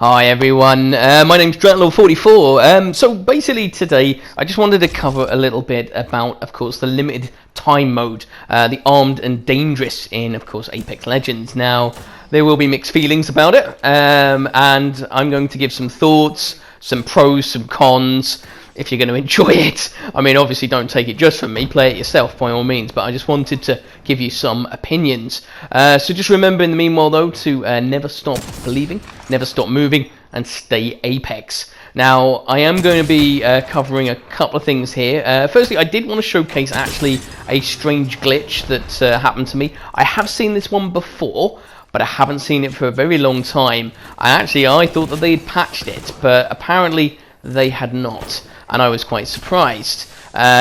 Hi everyone, my name's Dreadlord44. So basically today I just wanted to cover a little bit about, of course, the limited time mode, the armed and dangerous in, of course, Apex Legends. Now, there will be mixed feelings about it, and I'm going to give some thoughts, some pros, some cons, if you're going to enjoy it. I mean, obviously don't take it just from me, play it yourself by all means, but I just wanted to give you some opinions. So just remember in the meanwhile though to never stop believing, never stop moving, and stay Apex. Now, I am going to be covering a couple of things here. Firstly, I did want to showcase actually a strange glitch that happened to me. I have seen this one before, but I haven't seen it for a very long time. I thought that they had patched it, but apparently they had not, and I was quite surprised.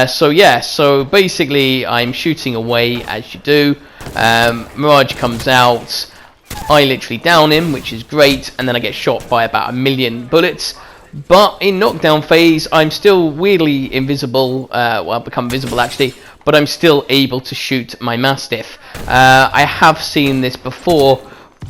So basically I'm shooting away as you do. Mirage comes out, I literally down him, which is great, and then I get shot by about 1,000,000 bullets. But in knockdown phase, I'm still weirdly invisible, I've become visible actually, but I'm still able to shoot my Mastiff. I have seen this before,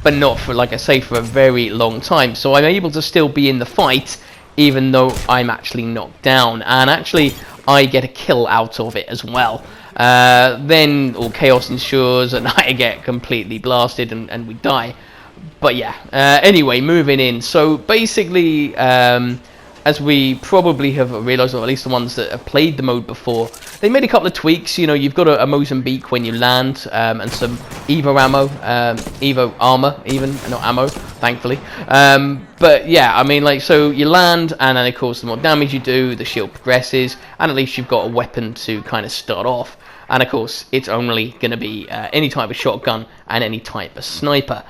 but not for, like I say, for a very long time, so I'm able to still be in the fight, even though I'm actually knocked down, and actually I get a kill out of it as well. Then all chaos ensures and I get completely blasted and we die. But yeah, anyway, moving in. So basically, as we probably have realised, or at least the ones that have played the mode before, they made a couple of tweaks. You know, you've got a Mozambique when you land, and some Evo ammo, Evo armor, even, not ammo, thankfully. But yeah, I mean, like, so you land, and then of course the more damage you do, the shield progresses, and at least you've got a weapon to kind of start off. And of course, it's only going to be any type of shotgun and any type of sniper.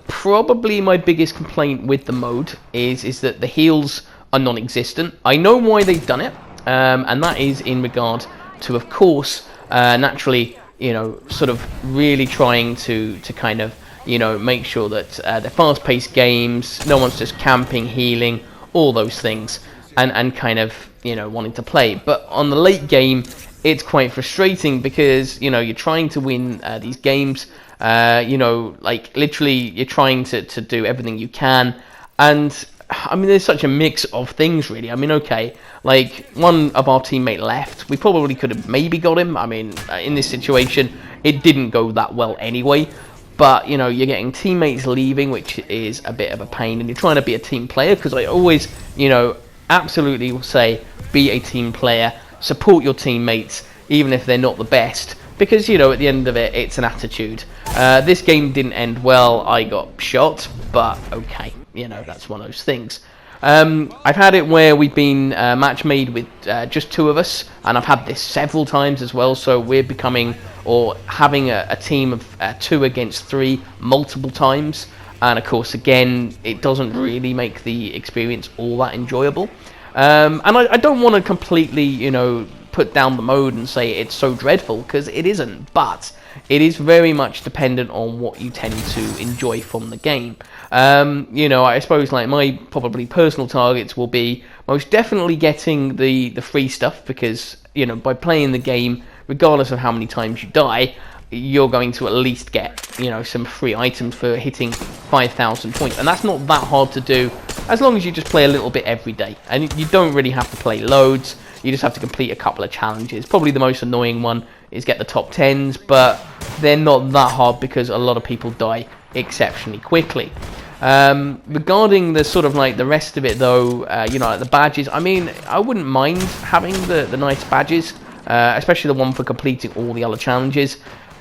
Probably my biggest complaint with the mode is that the heals are non-existent. I know why they've done it, and that is in regard to, of course, naturally, you know, sort of really trying to kind of, you know, make sure that they're fast-paced games, no one's just camping, healing, all those things, and kind of, you know, wanting to play. But on the late game, it's quite frustrating because, you know, you're trying to win these games, you know, like literally you're trying to do everything you can, and I mean there's such a mix of things really. I mean, okay, like one of our teammate left, we probably could have maybe got him. I mean, in this situation it didn't go that well anyway, but you know, you're getting teammates leaving, which is a bit of a pain, and you're trying to be a team player, because I always, you know, absolutely will say be a team player, support your teammates even if they're not the best, because, you know, at the end of it, it's an attitude. This game didn't end well, I got shot, but okay, you know, that's one of those things. I've had it where we've been match made with just two of us, and I've had this several times as well, so we're becoming, or having a team of 2 against 3 multiple times, and of course, again, it doesn't really make the experience all that enjoyable. And I don't want to completely, you know, put down the mode and say it's so dreadful, because it isn't, but it is very much dependent on what you tend to enjoy from the game. You know, I suppose like my probably personal targets will be most definitely getting the free stuff, because, you know, by playing the game, regardless of how many times you die, you're going to at least get, you know, some free items for hitting 5,000 points, and that's not that hard to do as long as you just play a little bit every day, and you don't really have to play loads. You just have to complete a couple of challenges. Probably the most annoying one is get the top 10s, but they're not that hard because a lot of people die exceptionally quickly. Regarding the sort of like the rest of it though, you know, like the badges, I mean, I wouldn't mind having the nice badges, especially the one for completing all the other challenges.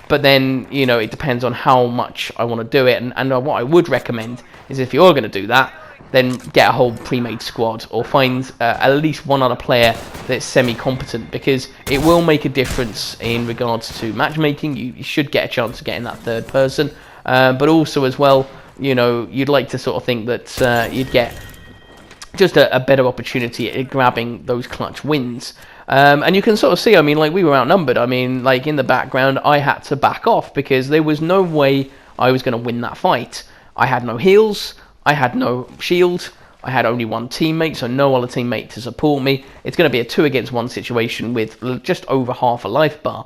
But then, you know, it depends on how much I want to do it, and what I would recommend is, if you're going to do that, then get a whole pre-made squad, or find at least one other player that's semi-competent, because it will make a difference in regards to matchmaking. You should get a chance of getting that third person, but also as well, you know, you'd like to sort of think that you'd get just a better opportunity at grabbing those clutch wins. And you can sort of see, I mean, like, we were outnumbered. I mean, like, in the background, I had to back off because there was no way I was going to win that fight. I had no heals, I had no shield, I had only one teammate, so no other teammate to support me. It's going to be a 2 against 1 situation with just over half a life bar.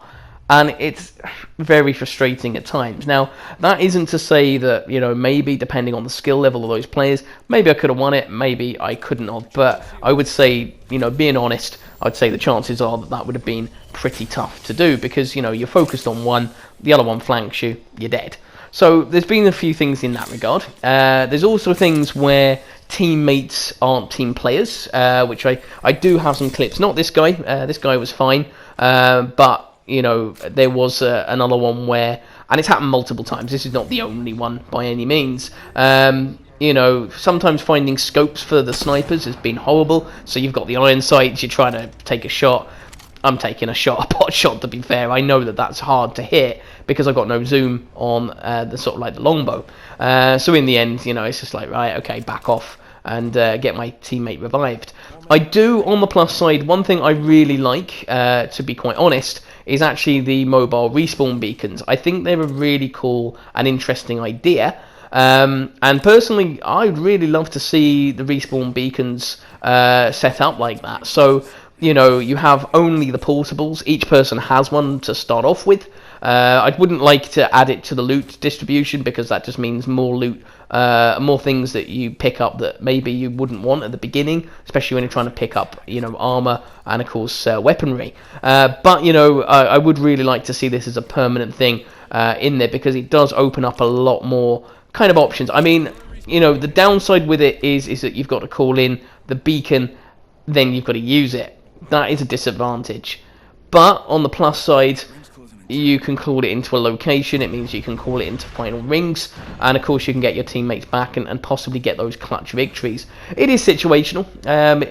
and it's very frustrating at times. Now, that isn't to say that, maybe depending on the skill level of those players, maybe I could have won it, maybe I couldn't have, but I would say, being honest, I'd say the chances are that would have been pretty tough to do, because, you're focused on one, the other one flanks you, you're dead. So there's been a few things in that regard. There's also things where teammates aren't team players, which I do have some clips. Not this guy. This guy was fine. But, there was another one where, and it's happened multiple times. This is not the only one by any means. Sometimes finding scopes for the snipers has been horrible. So you've got the iron sights, you're trying to take a shot. I'm taking a pot shot, to be fair. I know that that's hard to hit because I've got no zoom on the sort of like the longbow. So in the end, it's just like, right, okay, back off and get my teammate revived. I do, on the plus side, one thing I really like, to be quite honest, is actually the mobile respawn beacons. I think they're a really cool and interesting idea. And personally, I'd really love to see the respawn beacons set up like that. So, you have only the portables. Each person has one to start off with. I wouldn't like to add it to the loot distribution, because that just means more loot, more things that you pick up that maybe you wouldn't want at the beginning, especially when you're trying to pick up, armor and of course weaponry. But I would really like to see this as a permanent thing in there, because it does open up a lot more kind of options. I mean, the downside with it is that you've got to call in the beacon, then you've got to use it. That is a disadvantage. But on the plus side, you can call it into a location. It means you can call it into final rings, and of course you can get your teammates back and possibly get those clutch victories. It is situational.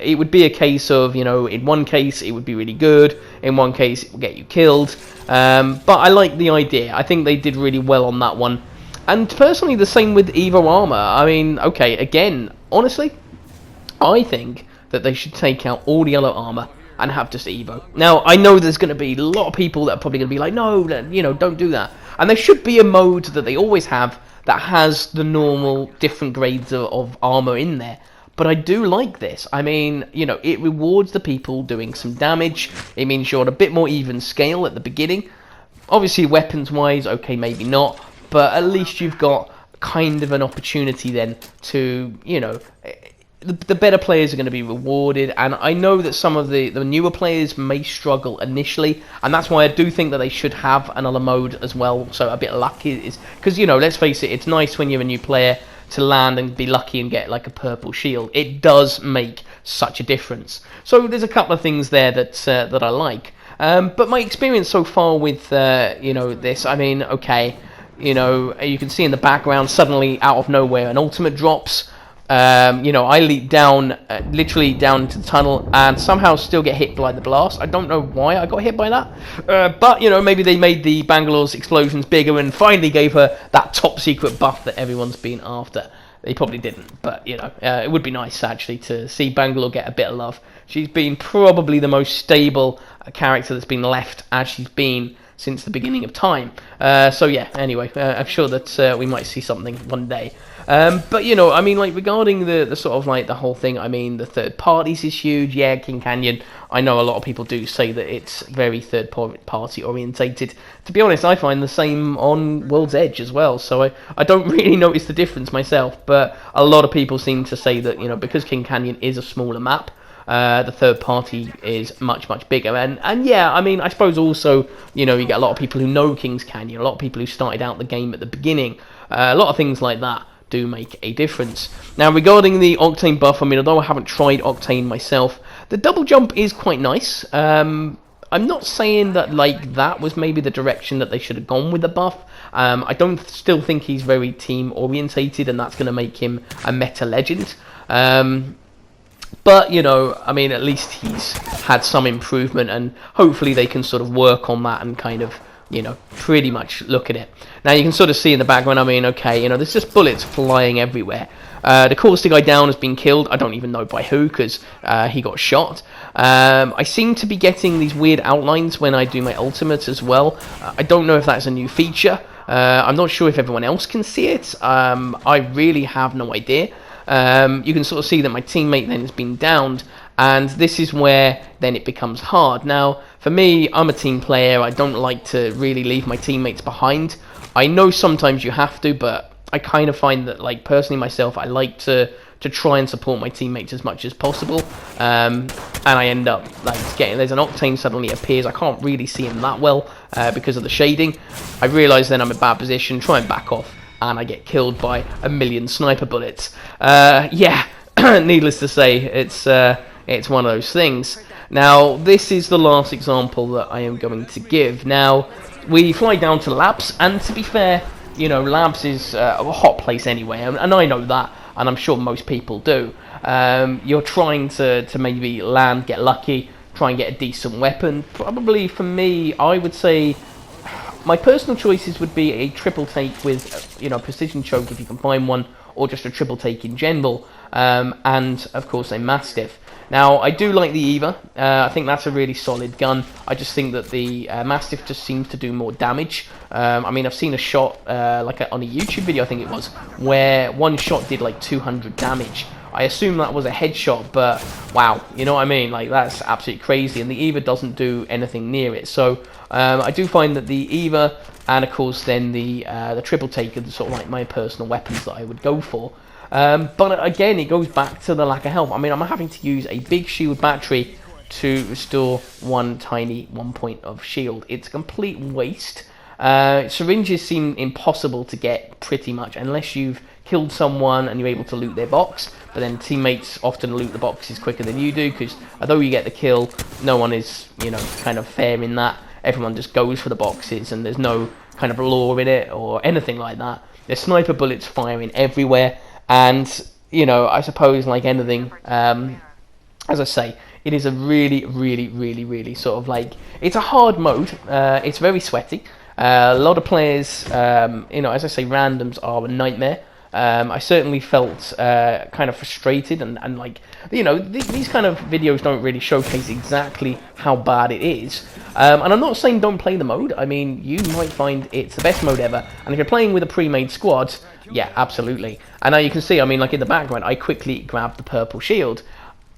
It would be a case of, in one case it would be really good, in one case it will get you killed. But I like the idea. I think they did really well on that one. And personally, the same with Evo Armor. I mean, okay, again, honestly, I think that they should take out all the other armor and have just Evo. Now, I know there's going to be a lot of people that are probably going to be like, no, don't do that. And there should be a mode that they always have that has the normal different grades of armor in there. But I do like this. I mean, it rewards the people doing some damage. It means you're on a bit more even scale at the beginning. Obviously, weapons-wise, okay, maybe not. But at least you've got kind of an opportunity then to, the better players are going to be rewarded, and I know that some of the newer players may struggle initially, and that's why I do think that they should have another mode as well. So a bit lucky is because let's face it, it's nice when you're a new player to land and be lucky and get like a purple shield. It does make such a difference. So there's a couple of things there that I like, but my experience so far with this, I mean, okay, you can see in the background suddenly out of nowhere an ultimate drops. I leap down, literally down to the tunnel, and somehow still get hit by the blast. I don't know why I got hit by that, but maybe they made the Bangalore's explosions bigger and finally gave her that top secret buff that everyone's been after. They probably didn't, but it would be nice actually to see Bangalore get a bit of love. She's been probably the most stable character that's been left as she's been since the beginning of time. So yeah, anyway, I'm sure that we might see something one day. But I mean, like, regarding the sort of like the whole thing, I mean, the third parties is huge. Yeah, King Canyon, I know a lot of people do say that it's very third party orientated. To be honest, I find the same on World's Edge as well, so I don't really notice the difference myself, but a lot of people seem to say that, because King Canyon is a smaller map, the third party is much bigger, and yeah, I mean, I suppose also, you get a lot of people who know King's Canyon, a lot of people who started out the game at the beginning, a lot of things like that do make a difference. Now, regarding the Octane buff, I mean, although I haven't tried Octane myself, the double jump is quite nice. I'm not saying that like that was maybe the direction that they should have gone with the buff. I don't still think he's very team orientated, and that's going to make him a meta legend. But I mean, at least he's had some improvement, and hopefully they can sort of work on that and kind of pretty much look at it. Now you can sort of see in the background, I mean, okay, there's just bullets flying everywhere. The caustic guy down has been killed. I don't even know by who, because he got shot. I seem to be getting these weird outlines when I do my ultimate as well. I don't know if that's a new feature. I'm not sure if everyone else can see it. I really have no idea. You can sort of see that my teammate then has been downed, and this is where then it becomes hard. Now, For me, I'm a team player. I don't like to really leave my teammates behind. I know sometimes you have to, but I kind of find that, like, personally myself, I like to try and support my teammates as much as possible. And I end up like there's an Octane suddenly appears. I can't really see him that well because of the shading. I realise then I'm in a bad position, try and back off, and I get killed by a million sniper bullets. Yeah, needless to say, it's one of those things. Now, this is the last example that I am going to give. Now, we fly down to Labs, and to be fair, you know, Labs is a hot place anyway, and I know that, and I'm sure most people do. You're trying to maybe land, get lucky, try and get a decent weapon. Probably for me, I would say my personal choices would be a triple take with, you know, precision choke if you can find one, or just a triple take in general, and of course a Mastiff. Now, I do like the Eva. I think that's a really solid gun. I just think that the Mastiff just seems to do more damage. I mean, I've seen a shot, on a YouTube video, I think it was, where one shot did like 200 damage. I assume that was a headshot, but wow, you know what I mean? Like, that's absolutely crazy, and the Eva doesn't do anything near it. So, I do find that the Eva, and of course then the triple take are sort of like my personal weapons that I would go for. But again, it goes back to the lack of health. I mean, I'm having to use a big shield battery to restore one point of shield. It's a complete waste. Syringes seem impossible to get pretty much unless you've killed someone and you're able to loot their box. But then teammates often loot the boxes quicker than you do, because although you get the kill, no one is, you know, kind of fair in that. Everyone just goes for the boxes, and there's no kind of law in it or anything like that. There's sniper bullets firing everywhere. And, you know, I suppose, like anything, as I say, it is a really sort of like, it's a hard mode. It's very sweaty. A lot of players, you know, as I say, randoms are a nightmare. I certainly felt kind of frustrated, and like, you know, these kind of videos don't really showcase exactly how bad it is. And I'm not saying don't play the mode. I mean, you might find it's the best mode ever. And if you're playing with a pre-made squad, yeah, absolutely. And now you can see, I mean, like in the background, I quickly grabbed the purple shield.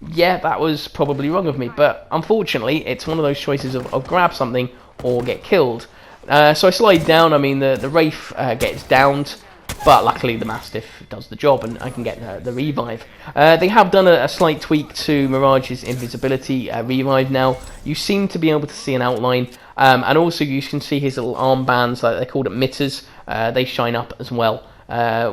Yeah, that was probably wrong of me, but unfortunately, it's one of those choices of grab something or get killed. So I slide down. I mean, the Wraith gets downed, but luckily the Mastiff does the job, and I can get the revive. They have done a slight tweak to Mirage's invisibility revive now. You seem to be able to see an outline, and also you can see his little armbands, like they're called emitters. They shine up as well.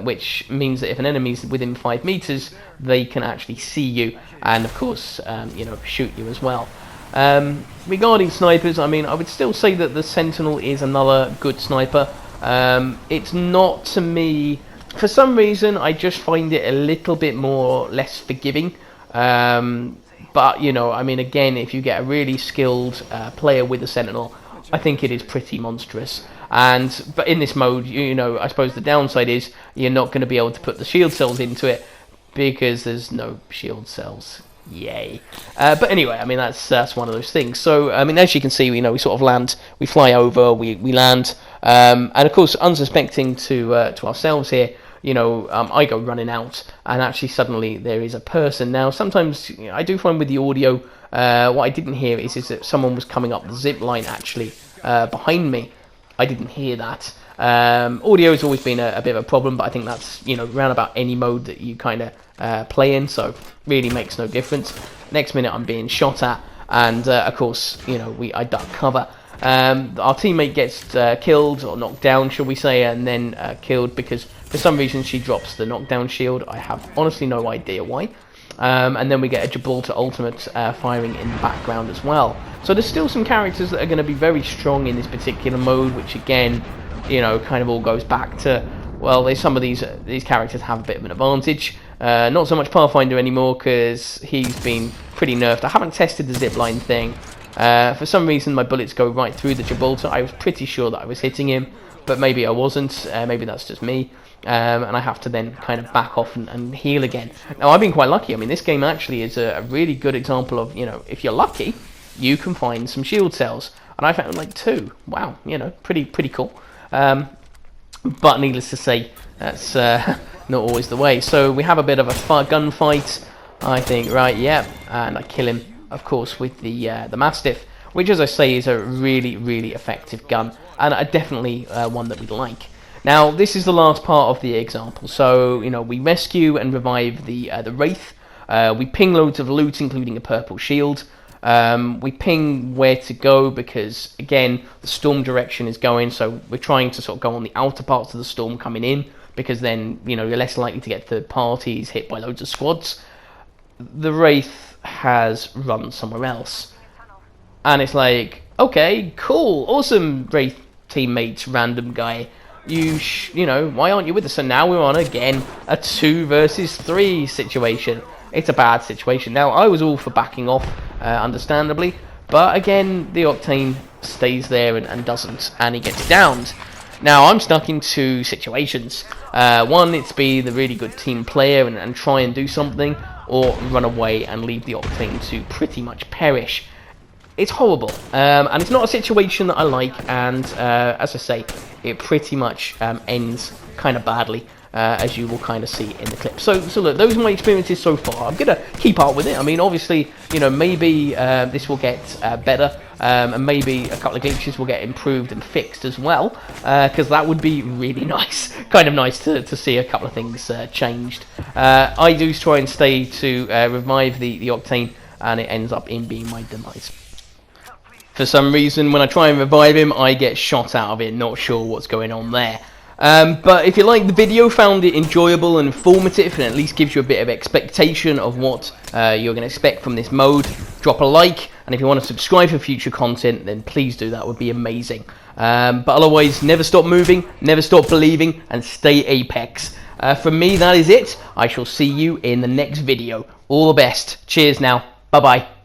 Which means that if an enemy's within 5 meters, they can actually see you, and of course, you know, shoot you as well. Regarding snipers, I mean, I would still say that the Sentinel is another good sniper. It's not, to me, for some reason, I just find it a little bit less forgiving. But, you know, I mean, again, if you get a really skilled player with the Sentinel, I think it is pretty monstrous. But in this mode, you know, I suppose the downside is you're not going to be able to put the shield cells into it because there's no shield cells. Yay. But anyway, I mean, that's one of those things. So, I mean, as you can see, you know, we sort of land, we fly over, we land, and of course, unsuspecting to ourselves here, you know, I go running out, and actually suddenly there is a person. Now, sometimes, you know, I do find with the audio, what I didn't hear is that someone was coming up the zip line actually behind me. I didn't hear that. Audio has always been a bit of a problem, but I think that's, you know, around about any mode that you kind of play in, so really makes no difference. Next minute I'm being shot at, and of course, you know, I duck cover. Our teammate gets killed, or knocked down, shall we say, and then killed because for some reason she drops the knockdown shield. I have honestly no idea why. And then we get a Gibraltar ultimate firing in the background as well. So there's still some characters that are going to be very strong in this particular mode, which again, you know, kind of all goes back to, well, some of these characters have a bit of an advantage. Not so much Pathfinder anymore because he's been pretty nerfed. I haven't tested the zipline thing. For some reason my bullets go right through the Gibraltar. I was pretty sure that I was hitting him, but maybe I wasn't. Maybe that's just me. And I have to then kind of back off and heal again. Now, I've been quite lucky. I mean, this game actually is a really good example of, you know, if you're lucky, you can find some shield cells. And I found like 2. Wow, you know, pretty cool. But needless to say, that's not always the way. So we have a bit of a gunfight. I think, right, yeah, and I kill him, of course, with the Mastiff. which, as I say, is a really, really effective gun, and definitely one that we like. Now, this is the last part of the example. So, you know, we rescue and revive the Wraith. We ping loads of loot, including a purple shield. We ping where to go because, again, the storm direction is going, so we're trying to sort of go on the outer parts of the storm coming in, because then, you know, you're less likely to get third parties hit by loads of squads. The Wraith has run somewhere else. And it's like, okay, cool, awesome, Wraith teammates, random guy. You know, why aren't you with us? So now we're on, again, a 2 versus 3 situation. It's a bad situation. Now, I was all for backing off, understandably, but again, the Octane stays there and doesn't, and he gets downed. Now, I'm stuck in 2 situations. One, it's be the really good team player and try and do something, or run away and leave the Octane to pretty much perish. It's horrible, and it's not a situation that I like, and as I say, it pretty much ends kind of badly, as you will kind of see in the clip. So look, those are my experiences so far. I'm going to keep up with it. I mean, obviously, you know, maybe this will get better, and maybe a couple of glitches will get improved and fixed as well, because that would be really nice. Kind of nice to see a couple of things changed. I do try and stay to revive the Octane, and it ends up in being my demise. For some reason, when I try and revive him, I get shot out of it, not sure what's going on there. But if you liked the video, found it enjoyable and informative, and at least gives you a bit of expectation of what you're going to expect from this mode, drop a like, and if you want to subscribe for future content, then please do, that would be amazing. But otherwise, never stop moving, never stop believing, and stay Apex. From me, that is it. I shall see you in the next video. All the best. Cheers now. Bye-bye.